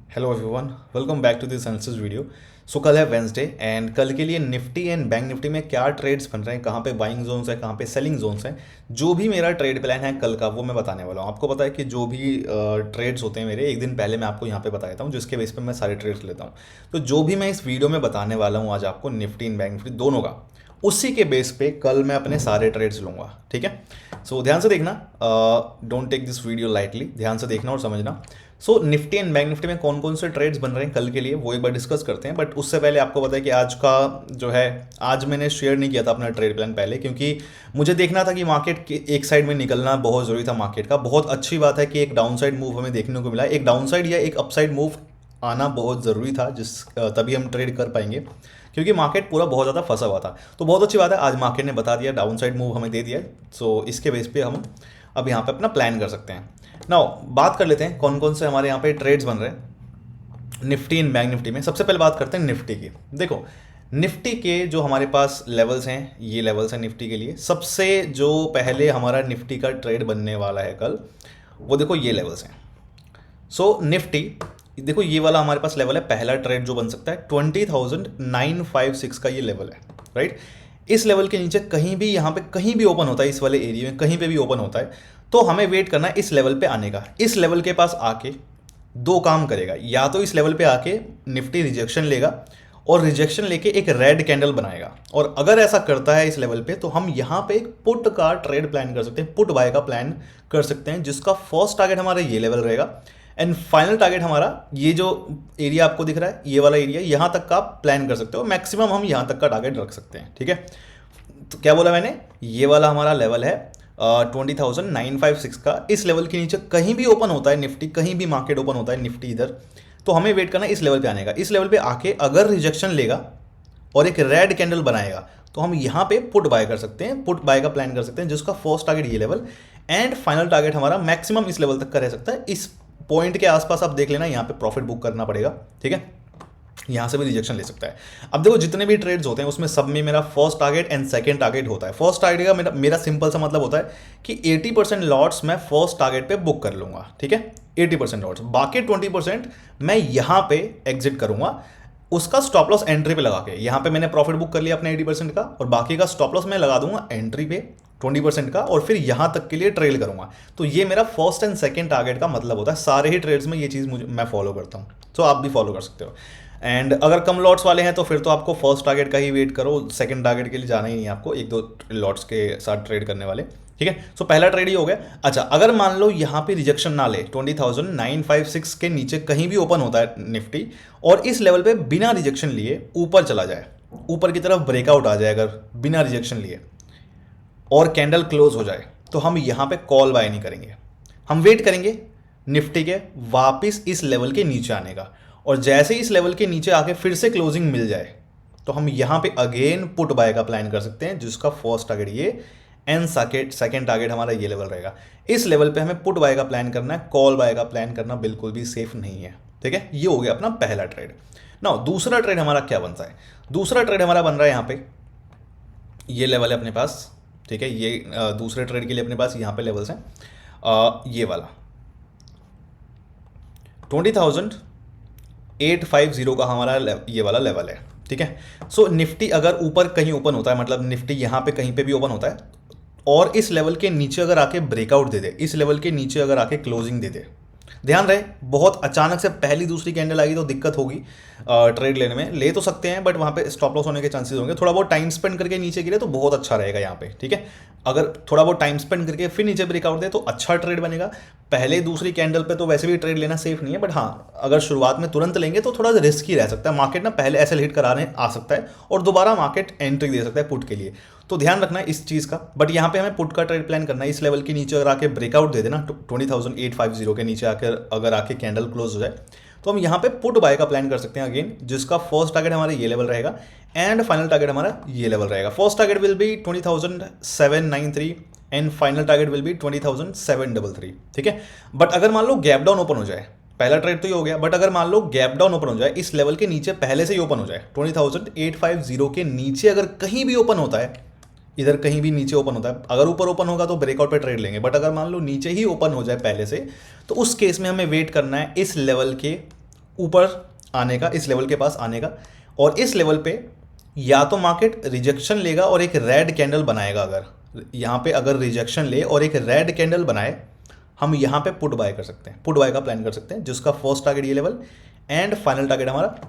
Hello everyone, welcome back to this analysis video. So कल है Wednesday and कल के लिए निफ्टी एंड बैंक निफ्टी में क्या ट्रेड्स बन रहे हैं, कहाँ पे बाइंग जोन्स है, कहाँ पे सेलिंग जोन्स हैं, जो भी मेरा ट्रेड प्लान है कल का वो मैं बताने वाला हूँ। आपको पता है कि जो भी ट्रेड्स होते हैं मेरे एक दिन पहले मैं आपको यहाँ पे बता देता हूँ, जिसके बेस पे मैं सारे ट्रेड्स लेता हूँ। तो जो भी मैं इस वीडियो में बताने वाला हूँ आज आपको निफ्टी एंड बैंक निफ्टी दोनों का, उसी के बेस पे कल मैं अपने सारे ट्रेड्स लूँगा। ठीक है, सो ध्यान से देखना, don't take this video lightly, ध्यान से देखना और समझना। So Nifty and bank Nifty में कौन कौन से ट्रेड्स बन रहे हैं कल के लिए वो एक बार डिस्कस करते हैं। बट उससे पहले आपको पता है कि आज का जो है, आज मैंने शेयर नहीं किया था अपना ट्रेड प्लान पहले, क्योंकि मुझे देखना था कि मार्केट के एक साइड में निकलना बहुत ज़रूरी था। मार्केट का बहुत अच्छी बात है कि एक डाउन साइड मूव हमें देखने को मिला, एक डाउन साइड या एक अपसाइड मूव आना बहुत ज़रूरी था, तभी हम ट्रेड कर पाएंगे, क्योंकि मार्केट पूरा बहुत ज़्यादा फंसा हुआ था। तो बहुत अच्छी बात है, आज मार्केट ने बता दिया, डाउन साइड मूव हमें दे दिया। सो इसके बेस पे हम अब यहाँ पे अपना प्लान कर सकते हैं। नाउ बात कर लेते हैं कौन कौन से हमारे यहाँ पे ट्रेड्स बन रहे हैं निफ्टी एंड बैंक निफ्टी में। सबसे पहले बात करते हैं निफ्टी की। देखो, निफ्टी के जो हमारे पास लेवल्स हैं, ये लेवल्स हैं निफ्टी के लिए। सबसे जो पहले हमारा निफ्टी का ट्रेड बनने वाला है कल, वो देखो ये लेवल्स हैं। सो निफ्टी देखो, ये वाला हमारे पास लेवल है, पहला ट्रेड जो बन सकता है 20,956 का ये लेवल है, राइट। इस लेवल के नीचे कहीं भी, यहाँ पे कहीं भी ओपन होता है, इस वाले एरिया में कहीं पे भी ओपन होता है, तो हमें वेट करना है इस लेवल पे आने का। इस लेवल के पास आके दो काम करेगा, या तो इस लेवल पे आके निफ्टी रिजेक्शन लेगा और रिजेक्शन लेके एक रेड कैंडल बनाएगा, और अगर ऐसा करता है इस लेवल पे तो हम यहाँ पे एक पुट का ट्रेड प्लान कर सकते हैं, पुट बाय का प्लान कर सकते हैं, जिसका फर्स्ट टारगेट हमारा ये लेवल रहेगा एंड फाइनल टारगेट हमारा ये जो एरिया आपको दिख रहा है, ये वाला एरिया, यहाँ तक का आप प्लान कर सकते हो। मैक्सिमम हम यहाँ तक का टारगेट रख सकते हैं। ठीक है, तो क्या बोला मैंने, ये वाला हमारा लेवल है 20,956 का। इस लेवल के नीचे कहीं भी ओपन होता है निफ्टी, कहीं भी मार्केट ओपन होता है निफ्टी इधर, तो हमें वेट करना है इस लेवल पे आने का। इस लेवल पे आके अगर रिजेक्शन लेगा और एक रेड कैंडल बनाएगा, तो हम यहाँ पे पुट बाय कर सकते हैं, पुट बाय का प्लान कर सकते हैं, जिसका फर्स्ट टारगेट ये लेवल एंड फाइनल टारगेट हमारा मैक्सिमम इस लेवल तक का रह सकता है। इस पॉइंट के आसपास आप देख लेना, यहाँ पे प्रॉफिट बुक करना पड़ेगा। ठीक है, यहाँ से भी रिजेक्शन ले सकता है। अब देखो, जितने भी ट्रेड्स होते हैं उसमें सब में मेरा first target and second target होता है। फर्स्ट टारगेट का मेरा सिंपल सा मतलब होता है कि 80% लॉट्स मैं फर्स्ट टारगेट पे बुक कर लूंगा। ठीक है, 80% लॉट्स, बाकी 20% मैं यहाँ पे एग्जिट करूंगा, उसका स्टॉप लॉस एंट्री पे लगा के। यहाँ पे मैंने प्रॉफिट बुक कर लिया अपने 80% का, और बाकी का स्टॉप लॉस मैं लगा दूंगा एंट्री पे 20% का, और फिर यहाँ तक के लिए ट्रेल करूंगा। तो ये मेरा फर्स्ट एंड सेकंड टारगेट का मतलब होता है। सारे ही ट्रेड्स में ये चीज़ मैं फॉलो करता हूँ, तो आप भी फॉलो कर सकते हो। एंड अगर कम लॉट्स वाले हैं तो फिर तो आपको फर्स्ट टारगेट का ही वेट करो, सेकंड टारगेट के लिए जाना ही नहीं है आपको, एक दो लॉट्स के साथ ट्रेड करने वाले। ठीक है, सो पहला ट्रेड ही हो गया। अच्छा, अगर मान लो यहाँ पे रिजेक्शन ना ले, 20,956 के नीचे कहीं भी ओपन होता है निफ्टी और इस लेवल पे बिना रिजेक्शन लिए ऊपर चला जाए, ऊपर की तरफ ब्रेकआउट आ जाए अगर बिना रिजेक्शन लिए, और कैंडल क्लोज हो जाए, तो हम यहाँ पे कॉल बाय नहीं करेंगे। हम वेट करेंगे निफ्टी के वापस इस लेवल के नीचे आने का, और जैसे ही इस लेवल के नीचे आके फिर से क्लोजिंग मिल जाए, तो हम यहाँ पे अगेन पुट बाय का प्लान कर सकते हैं, जिसका फर्स्ट टारगेट ये एंड सेकेंड टारगेट हमारा ये लेवल रहेगा। इस लेवल पे हमें पुट बाय का प्लान करना है, कॉल बाय का प्लान करना बिल्कुल भी सेफ नहीं है। ठीक है, ये हो गया अपना पहला ट्रेड। नाउ दूसरा ट्रेड हमारा क्या बनता है, दूसरा ट्रेड हमारा बन रहा है यहाँ पे, ये लेवल है अपने पास। ठीक है, ये दूसरे ट्रेड के लिए अपने पास यहाँ पे लेवल्स हैं, ये वाला 20,850 का हमारा ये वाला लेवल है। ठीक है, सो निफ्टी अगर ऊपर कहीं ओपन होता है, मतलब निफ्टी यहाँ पे कहीं पे भी ओपन होता है और इस लेवल के नीचे अगर आके ब्रेकआउट दे दे, इस लेवल के नीचे अगर आके क्लोजिंग दे दे, ध्यान रहे बहुत अचानक से पहली दूसरी कैंडल आएगी तो दिक्कत होगी ट्रेड लेने में। ले तो सकते हैं बट वहाँ पे स्टॉप लॉस होने के चांसेस होंगे। थोड़ा बहुत टाइम स्पेंड करके नीचे गिरे तो बहुत अच्छा रहेगा यहाँ पे। ठीक है, अगर थोड़ा बहुत टाइम स्पेंड करके फिर नीचे ब्रेकआउट दे तो अच्छा ट्रेड बनेगा। पहले दूसरी कैंडल पे तो वैसे भी ट्रेड लेना सेफ नहीं है, बट हाँ अगर शुरुआत में तुरंत लेंगे तो थोड़ा रिस्की रह सकता है। मार्केट ना पहले ऐसे हिट कराने आ सकता है और दोबारा मार्केट एंट्री दे सकता है पुट के लिए, तो ध्यान रखना है इस चीज़ का। बट यहाँ पे हमें पुट का ट्रेड प्लान करना है। इस लेवल के नीचे अगर आके ब्रेकआउट दे देना 20,850 के नीचे आकर अगर आके कैंडल क्लोज हो जाए, तो हम यहाँ पे पुट बाय का प्लान कर सकते हैं अगेन, जिसका फर्स्ट टारगेट हमारा ये लेवल रहेगा एंड फाइनल टारगेट हमारा ये लेवल रहेगा। First target will be 20,793 and final target will be 20,733। ठीक है, बट अगर मान लो गैप डाउन ओपन हो जाए, पहला ट्रेड तो ये हो गया, बट अगर मान लो गैप डाउन ओपन हो जाए, इस लेवल के नीचे पहले से ही ओपन हो जाए, 20,850 के नीचे अगर कहीं भी ओपन होता है, इधर कहीं भी नीचे ओपन होता है, अगर ऊपर ओपन होगा तो ब्रेकआउट पे ट्रेड लेंगे, बट अगर मान लो नीचे ही ओपन हो जाए पहले से, तो उस केस में हमें वेट करना है इस लेवल के ऊपर आने का, इस लेवल के पास आने का, और इस लेवल पे या तो मार्केट रिजेक्शन लेगा और एक रेड कैंडल बनाएगा। अगर यहाँ पे अगर रिजेक्शन ले और एक रेड कैंडल बनाए, हम यहाँ पे पुट बाय कर सकते हैं, पुट बाय का प्लान कर सकते हैं, जिसका फर्स्ट टारगेट ये लेवल एंड फाइनल टारगेट हमारा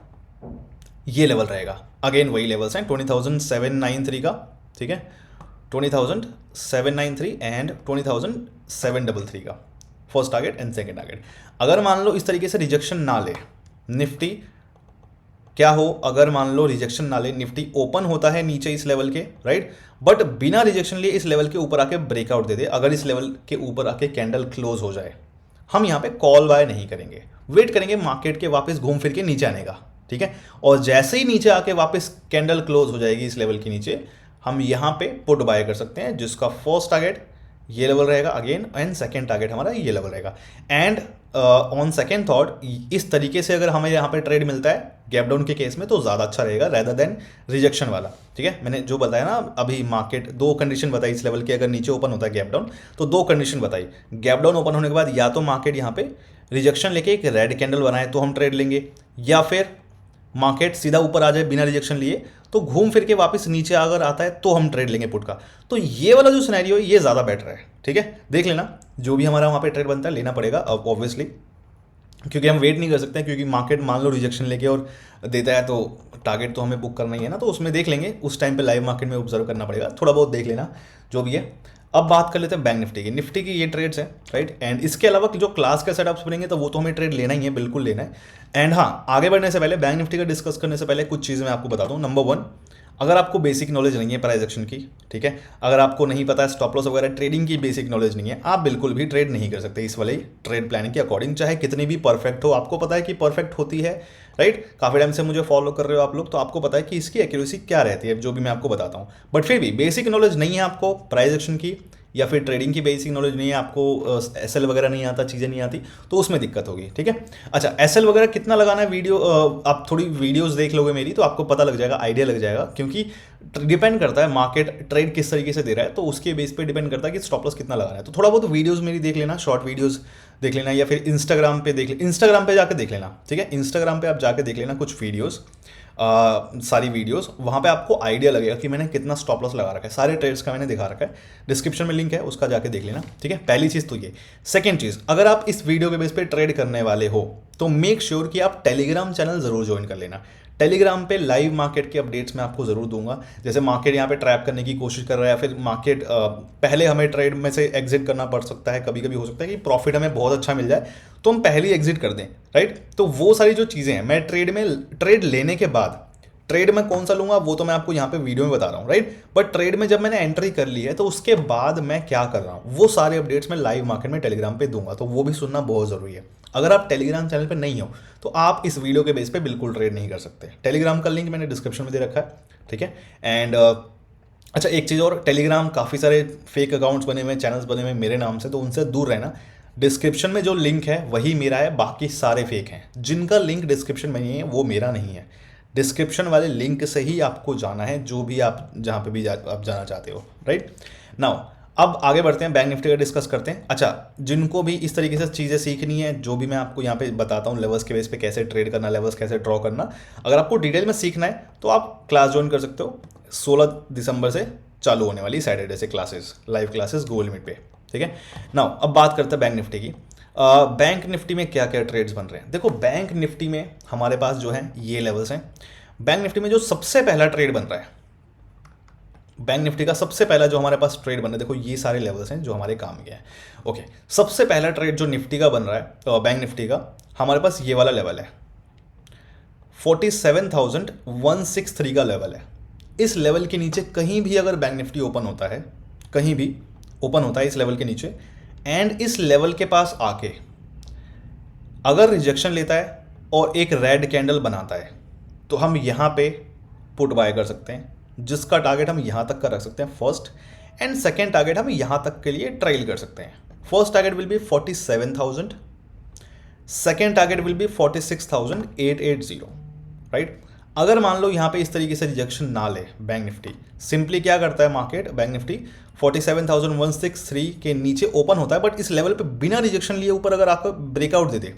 ये लेवल रहेगा। अगेन वही लेवल्स हैं 20,793 का, ठीक है, 20,793 एंड 20,733 का first target and second target. अगर मान लो इस तरीके से रिजेक्शन ना ले निफ्टी, क्या हो, अगर मान लो रिजेक्शन ना ले निफ्टी ओपन होता है नीचे इस लेवल के, राइट, बट बिना रिजेक्शन लिए इस लेवल के ऊपर आके ब्रेकआउट दे दे, अगर इस लेवल के ऊपर आके कैंडल क्लोज हो जाए, हम यहाँ पे कॉल बाय नहीं करेंगे, वेट करेंगे मार्केट के वापस घूम फिर के नीचे आने का, ठीक है। और जैसे ही नीचे आके वापस कैंडल क्लोज हो जाएगी इस लेवल के नीचे, हम यहाँ पे पुट बाय कर सकते हैं, जिसका फर्स्ट टारगेट ये लेवल रहेगा अगेन, एंड सेकेंड टारगेट हमारा ये लेवल रहेगा। एंड ऑन सेकेंड थॉट, इस तरीके से अगर हमें यहाँ पे ट्रेड मिलता है गैप डाउन के केस में तो ज़्यादा अच्छा रहेगा रेदर देन रिजेक्शन वाला, ठीक है। मैंने जो बताया ना अभी, मार्केट दो कंडीशन बताई इस लेवल की, अगर नीचे ओपन होता है गैप डाउन तो दो कंडीशन बताई। गैप डाउन ओपन होने के बाद या तो मार्केट यहाँ पे रिजेक्शन लेके एक रेड कैंडल बनाए तो हम ट्रेड लेंगे, या फिर मार्केट सीधा ऊपर आ जाए बिना रिजेक्शन लिए तो घूम फिर के वापस नीचे अगर आता है तो हम ट्रेड लेंगे पुट का। तो ये वाला जो सिनेरियो है ये ज़्यादा बेटर है, ठीक है। देख लेना जो भी हमारा वहाँ पे ट्रेड बनता है लेना पड़ेगा अब ऑब्वियसली, क्योंकि हम वेट नहीं कर सकते हैं, क्योंकि मार्केट मान लो रिजेक्शन लेके और देता है तो टारगेट तो हमें बुक करना ही है ना, तो उसमें देख लेंगे, उस टाइम पे लाइव मार्केट में ऑब्जर्व करना पड़ेगा, थोड़ा बहुत देख लेना जो भी है। अब बात कर लेते हैं बैंक निफ्टी की। निफ्टी की ये ट्रेड्स हैं, राइट, एंड इसके अलावा जो क्लास के सेटअप्स बनेंगे तो वो तो हमें ट्रेड लेना ही है, बिल्कुल लेना है। एंड हाँ, आगे बढ़ने से पहले बैंक निफ्टी का डिस्कस करने से पहले कुछ चीज़ें मैं आपको बता दूँ। नंबर 1, अगर आपको बेसिक नॉलेज नहीं है प्राइस एक्शन की, ठीक है, अगर आपको नहीं पता है स्टॉप लॉस वगैरह, ट्रेडिंग की बेसिक नॉलेज नहीं है, आप बिल्कुल भी ट्रेड नहीं कर सकते इस वाले ट्रेड प्लानिंग के अकॉर्डिंग, चाहे कितनी भी परफेक्ट हो। आपको पता है कि परफेक्ट होती है, राइट, काफ़ी टाइम से मुझे फॉलो कर रहे हो आप लोग, तो आपको पता है कि इसकी एक्यूरेसी क्या रहती है, जो भी मैं आपको बताता हूँ। बट फिर भी बेसिक नॉलेज नहीं है आपको प्राइस एक्शन की, या फिर ट्रेडिंग की बेसिक नॉलेज नहीं है आपको, एसएल वगैरह नहीं आता, चीज़ें नहीं आती, तो उसमें दिक्कत होगी, ठीक है। अच्छा, एसएल वगैरह कितना लगाना है, वीडियो आप थोड़ी वीडियोस देख लोगे मेरी तो आपको पता लग जाएगा, आइडिया लग जाएगा, क्योंकि डिपेंड करता है मार्केट ट्रेड किस तरीके से दे रहा है, तो उसके बेस पे डिपेंड करता है कि स्टॉप लॉस कितना लगाना है। तो थोड़ा बहुत वीडियोस मेरी देख लेना, शॉर्ट वीडियोस देख लेना, या फिर इंस्टाग्राम पे देख ले, इंस्टाग्राम पे जाके देख लेना, ठीक है, इंस्टाग्राम पे आप जाके देख लेना कुछ वीडियोस, सारी वीडियोस, वहाँ पे आपको आइडिया लगेगा कि मैंने कितना स्टॉप लॉस लगा रखा है, सारे ट्रेड्स का मैंने दिखा रखा है, डिस्क्रिप्शन में लिंक है उसका जाके देख लेना, ठीक है। पहली चीज़ तो ये। सेकंड चीज़, अगर आप इस वीडियो के बेस पे ट्रेड करने वाले हो तो मेक श्योर कि आप टेलीग्राम चैनल ज़रूर ज्वाइन कर लेना। टेलीग्राम पे लाइव मार्केट के अपडेट्स मैं आपको ज़रूर दूंगा, जैसे मार्केट यहाँ पे ट्रैप करने की कोशिश कर रहा है, या फिर मार्केट पहले हमें ट्रेड में से एग्जिट करना पड़ सकता है, कभी कभी हो सकता है कि प्रॉफिट हमें बहुत अच्छा मिल जाए तो हम पहले ही एग्जिट कर दें, राइट। तो वो सारी जो चीज़ें हैं मैं ट्रेड लेने के बाद, ट्रेड में कौन सा लूंगा वो तो मैं आपको यहाँ पे वीडियो में बता रहा हूँ, राइट, बट ट्रेड में जब मैंने एंट्री कर ली है तो उसके बाद मैं क्या कर रहा हूँ वो सारे अपडेट्स मैं लाइव मार्केट में टेलीग्राम पे दूंगा, तो वो भी सुनना बहुत ज़रूरी है। अगर आप टेलीग्राम चैनल पे नहीं हो तो आप इस वीडियो के बेस पे बिल्कुल ट्रेड नहीं कर सकते। टेलीग्राम का लिंक मैंने डिस्क्रिप्शन में दे रखा है, ठीक है। एंड अच्छा, एक चीज़ और, टेलीग्राम काफ़ी सारे फेक अकाउंट्स बने हुए हैं, चैनल्स बने हुए हैं मेरे नाम से, तो उनसे दूर रहना। डिस्क्रिप्शन में जो लिंक है वही मेरा है, बाकी सारे फेक हैं। जिनका लिंक डिस्क्रिप्शन में नहीं है वो मेरा नहीं है, डिस्क्रिप्शन वाले लिंक से ही आपको जाना है, जो भी आप जहाँ पे भी आप जाना चाहते हो, राइट। नाउ अब आगे बढ़ते हैं, बैंक निफ्टी का डिस्कस करते हैं। अच्छा, जिनको भी इस तरीके से चीज़ें सीखनी है, जो भी मैं आपको यहाँ पे बताता हूँ लेवल्स के बेस पे कैसे ट्रेड करना, लेवल्स कैसे ड्रॉ करना, अगर आपको डिटेल में सीखना है तो आप क्लास ज्वाइन कर सकते हो। 16 दिसंबर से चालू होने वाली सैटरडे से classes, live classes Google Meet पे, ठीक है। नाउ अब बात करते हैं बैंक निफ्टी की। बैंक निफ्टी में क्या क्या ट्रेड्स बन रहे हैं। देखो, बैंक निफ्टी में हमारे पास जो है ये लेवल्स हैं। बैंक निफ्टी में जो सबसे पहला ट्रेड बन रहा है, बैंक निफ्टी का सबसे पहला जो हमारे पास ट्रेड बन रहा है, देखो ये सारे लेवल्स हैं जो हमारे काम के हैं, ओके। सबसे पहला ट्रेड जो निफ्टी का बन रहा है, तो बैंक निफ्टी का हमारे पास ये वाला लेवल है, 47,163 का लेवल है। इस लेवल के नीचे कहीं भी अगर बैंक निफ्टी ओपन होता है, कहीं भी ओपन होता है इस लेवल के नीचे, एंड इस लेवल के पास आके अगर रिजेक्शन लेता है और एक रेड कैंडल बनाता है, तो हम यहाँ पे पुट बाय कर सकते हैं, जिसका टारगेट हम यहाँ तक का रख सकते हैं फर्स्ट, एंड सेकेंड टारगेट हम यहाँ तक के लिए ट्रेल कर सकते हैं। First target will be 47,000, second target will be 46,880, right. अगर मान लो यहाँ पे इस तरीके से रिजेक्शन ना ले बैंक निफ्टी, सिंपली क्या करता है मार्केट, बैंक निफ्टी 47,163 के नीचे ओपन होता है, बट इस लेवल पे बिना रिजेक्शन लिए ऊपर अगर आपको ब्रेकआउट दे दे,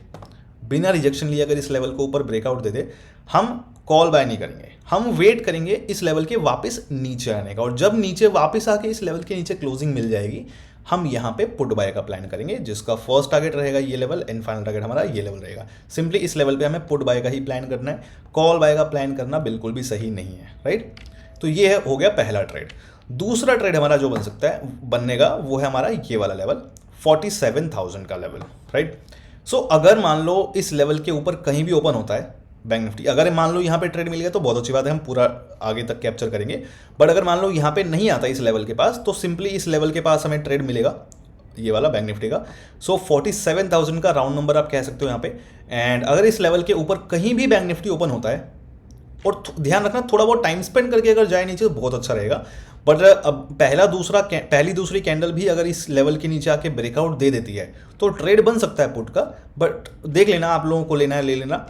बिना रिजेक्शन लिए अगर इस लेवल को ऊपर ब्रेकआउट दे दे, हम कॉल बाय नहीं करेंगे, हम वेट करेंगे इस लेवल के वापस नीचे आने का, और जब नीचे वापस आके इस लेवल के नीचे क्लोजिंग मिल जाएगी, हम यहाँ पे पुट बाय का प्लान करेंगे, जिसका फर्स्ट टारगेट रहेगा ये लेवल एंड फाइनल टारगेट हमारा ये लेवल रहेगा। सिंपली इस लेवल पे हमें पुट बाय का ही प्लान करना है, कॉल बाय का प्लान करना बिल्कुल भी सही नहीं है, राइट। तो ये हो गया पहला ट्रेड। दूसरा ट्रेड हमारा जो बन सकता है बनने का वो है हमारा ये वाला लेवल 47,000 का लेवल, राइट। सो अगर मान लो इस लेवल के ऊपर कहीं भी ओपन होता है बैंक निफ्टी, अगर मान लो यहाँ पे ट्रेड मिल गया तो बहुत अच्छी बात है, हम पूरा आगे तक कैप्चर करेंगे। बट अगर मान लो यहाँ पे नहीं आता इस लेवल के पास, तो सिंपली इस लेवल के पास हमें ट्रेड मिलेगा ये वाला बैंक निफ्टी का। सो 47,000 का राउंड नंबर आप कह सकते हो यहाँ पे। एंड अगर इस लेवल के ऊपर कहीं भी बैंक निफ्टी ओपन होता है, और ध्यान रखना थोड़ा बहुत टाइम स्पेंड करके अगर जाए नीचे तो बहुत अच्छा रहेगा। बट अब पहली दूसरी कैंडल भी अगर इस लेवल के नीचे आके ब्रेकआउट दे देती है तो ट्रेड बन सकता है पुट का। बट देख लेना, आप लोगों को लेना है ले लेना।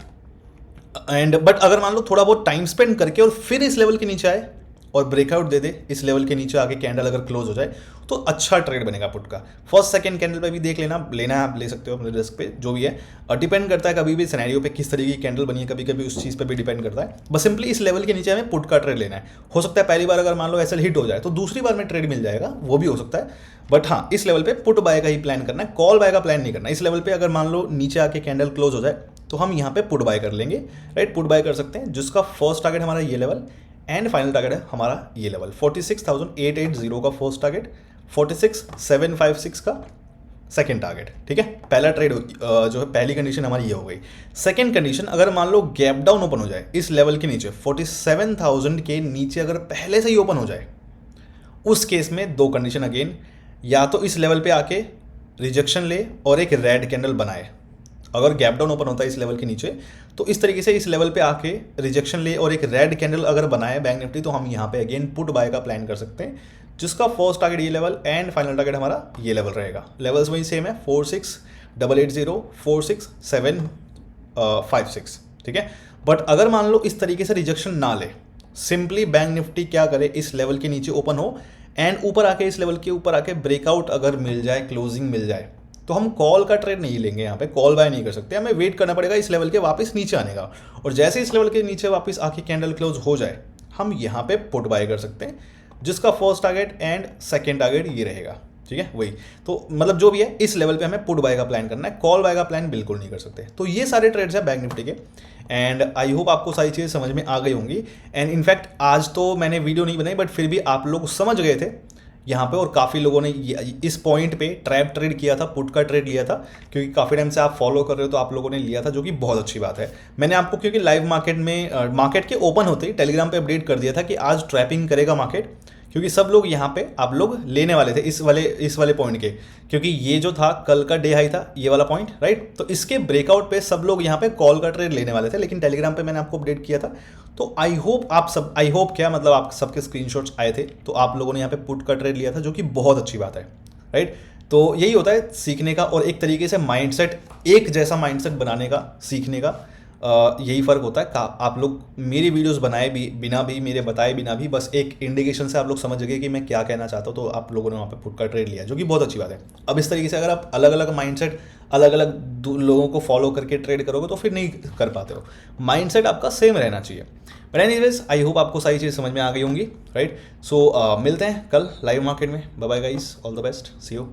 बट अगर मान लो थोड़ा बहुत टाइम स्पेंड करके और फिर इस लेवल के नीचे आए और ब्रेकआउट दे दे, इस लेवल के नीचे आके कैंडल अगर क्लोज हो जाए तो अच्छा ट्रेड बनेगा पुट का। फर्स्ट सेकंड कैंडल पे भी देख लेना है आप ले सकते हो अपने रिस्क पे, जो भी है। और डिपेंड करता है कभी भी सिनेरियो पे किस तरीके की कैंडल बनी है, कभी कभी उस चीज़ पे भी डिपेंड करता है। बस सिंपली इस लेवल के नीचे हमें पुट का ट्रेड लेना है। हो सकता है पहली बार अगर मान लो एसएल हिट हो जाए तो दूसरी बार में ट्रेड मिल जाएगा, वो भी हो सकता है। बट हाँ, इस लेवल पे पुट बाय का ही प्लान करना है, कॉल बाय का प्लान नहीं करना। इस लेवल पे अगर मान लो नीचे आके कैंडल क्लोज हो जाए तो हम यहाँ पे पुट बाय कर लेंगे, राइट। पुट बाय कर सकते हैं, जिसका फर्स्ट टारगेट हमारा ये लेवल एंड फाइनल टारगेट है हमारा ये लेवल 46,880 का फर्स्ट टारगेट, 46,756 का सेकेंड टारगेट, ठीक है। पहला ट्रेड जो है, पहली कंडीशन हमारी ये हो गई। सेकेंड कंडीशन, अगर मान लो गैप डाउन ओपन हो जाए इस लेवल के नीचे, 47,000 के नीचे अगर पहले से ही ओपन हो जाए, उस केस में दो कंडीशन अगेन, या तो इस लेवल पे आके रिजेक्शन ले और एक रेड कैंडल बनाए। अगर गैप डाउन ओपन होता है इस लेवल के नीचे तो इस तरीके से इस लेवल पे आके रिजेक्शन ले और एक रेड कैंडल अगर बनाए बैंक निफ्टी, तो हम यहाँ पे अगेन पुट बाय का प्लान कर सकते हैं, जिसका फर्स्ट टारगेट ये लेवल एंड फाइनल टारगेट हमारा ये लेवल रहेगा। लेवल्स वही सेम है, 46,880, 46,756, ठीक है। बट अगर मान लो इस तरीके से रिजेक्शन ना ले, सिंपली बैंक निफ्टी क्या करे, इस लेवल के नीचे ओपन हो एंड ऊपर आके इस लेवल के ऊपर आके ब्रेकआउट अगर मिल जाए, क्लोजिंग मिल जाए, तो हम कॉल का ट्रेड नहीं लेंगे, यहाँ पे कॉल बाय नहीं कर सकते, हमें वेट करना पड़ेगा इस लेवल के वापस नीचे आने का। और जैसे इस लेवल के नीचे वापस आके कैंडल क्लोज हो जाए, हम यहाँ पे पुट बाय कर सकते हैं, जिसका first target and second target ये रहेगा, ठीक है। वही तो मतलब जो भी है, इस लेवल पे हमें पुट बाय का प्लान करना है, कॉल बाय का प्लान बिल्कुल नहीं कर सकते। तो ये सारे ट्रेड्स हैं बैंक निफ्टी के, एंड आई होप आपको सारी चीज़ें समझ में आ गई होंगी। एंड इनफैक्ट आज तो मैंने वीडियो नहीं बनाई, बट फिर भी आप लोग समझ गए थे यहाँ पे, और काफ़ी लोगों ने इस पॉइंट पे ट्रैप ट्रेड किया था, पुट का ट्रेड लिया था, क्योंकि काफ़ी टाइम से आप फॉलो कर रहे हो तो आप लोगों ने लिया था, जो कि बहुत अच्छी बात है। मैंने आपको क्योंकि लाइव मार्केट में मार्केट के ओपन होते ही टेलीग्राम पे अपडेट कर दिया था कि आज ट्रैपिंग करेगा मार्केट, क्योंकि सब लोग यहाँ पे आप लोग लेने वाले थे इस वाले पॉइंट के, क्योंकि ये जो था कल का डे हाई था ये वाला पॉइंट, राइट। तो इसके ब्रेकआउट पे सब लोग यहाँ पे कॉल का ट्रेड लेने वाले थे, लेकिन टेलीग्राम पे मैंने आपको अपडेट किया था। तो आई होप आप सबके स्क्रीनशॉट्स आए थे, तो आप लोगों ने यहाँ पे पुट का ट्रेड लिया था, जो कि बहुत अच्छी बात है, राइट। तो यही होता है सीखने का, और एक तरीके से माइंडसेट, एक जैसा माइंडसेट बनाने का, सीखने का, यही फ़र्क होता है। आप लोग मेरी वीडियोस बनाए बिना भी मेरे बताए बिना भी, बस एक इंडिकेशन से आप लोग समझ गए कि मैं क्या कहना चाहता हूँ, तो आप लोगों ने वहाँ पे पुट का ट्रेड लिया, जो कि बहुत अच्छी बात है। अब इस तरीके से अगर आप अलग अलग माइंडसेट, अलग अलग लोगों को फॉलो करके ट्रेड करोगे तो फिर नहीं कर पाते हो। माइंडसेट आपका सेम रहना चाहिए। बट एनीवेज, आई होप आपको सारी चीज़ समझ में आ गई होंगी, राइट। सो मिलते हैं कल लाइव मार्केट में। Bye bye guys, all the best, see you.